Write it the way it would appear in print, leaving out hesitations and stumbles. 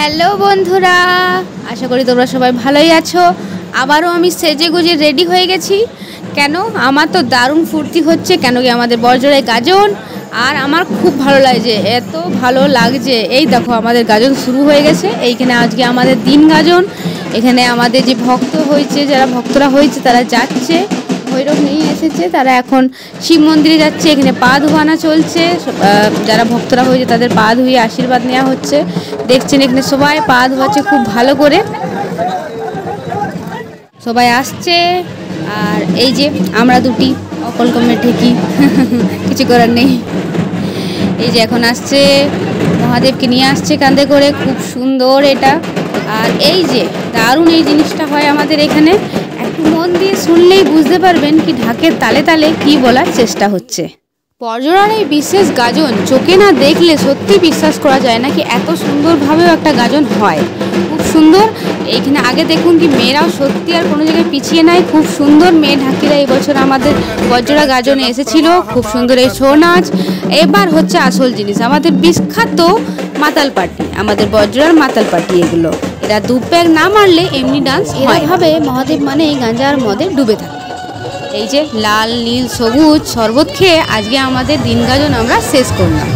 Hello বন্ধুরা, আশা করি তোমরা সবাই ভালোই আছো। আবারও আমি সেজে গুজে রেডি হয়ে গেছি। কেন আমার তো দারুণ ফুর্তি হচ্ছে, কেন কি আমাদের বড়জোড়ায় গাজন। আর আমার খুব ভালো লাগছে, এত ভালো লাগছে। এই দেখো আমাদের গাজন শুরু হয়ে গেছে। এইখানে আজকে আমাদের দিন গাজন। এখানে আমাদের যে ভক্ত হয়েছে, যারা ভক্তরা হয়েছে তারা যাচ্ছে, ভৈরব নিয়ে এসেছে, তারা এখন শিব মন্দিরে যাচ্ছে। এখানে পা ধোয়ানো চলছে, যারা ভক্তরা হয়েছে তাদের পা ধুয়ে আশীর্বাদ নেওয়া হচ্ছে। দেখছেন এখানে সবাই পা ধোয়াচ্ছে খুব ভালো করে, সবাই আসছে। আর এই যে আমরা দুটি অকলকমের ঠেকি, কিছু করার নেই। এই যে এখন আসছে, মহাদেবকে নিয়ে আসছে কাঁধে করে, খুব সুন্দর এটা। আর এই যে দারুণ এই জিনিসটা হয় আমাদের এখানে, একটু মন দিয়ে শুনলেই বুঝতে পারবেন কি ঢাকের তালে তালে কি বলার চেষ্টা হচ্ছে। বড়জোড়ার এই বিশেষ গাজন চোখে না দেখলে সত্যি বিশ্বাস করা যায় না কি এত সুন্দরভাবেও একটা গাজন হয়। খুব সুন্দর। এইখানে আগে দেখুন কি মেয়েরাও সত্যি আর কোনো জায়গায় পিছিয়ে নাই, খুব সুন্দর মেয়ে ঢাকিরা এই বছর আমাদের বড়জোড়া গাজনে এসেছিল। খুব সুন্দর এই ছৌ নাচ। এবার হচ্ছে আসল জিনিস, আমাদের বিখ্যাত মাতাল পার্টি, আমাদের বড়জোড়ার মাতাল পার্টি। এগুলো এরা দু প্যাক না মারলে এমনি ডান্স হয় ভাবে মহাদেব মানে এই গাঁজার মদে ডুবে থাকে। এই যে লাল নীল সবুজ শরবত খেয়ে আজকে আমাদের দিন গাজন আমরা শেষ করলাম।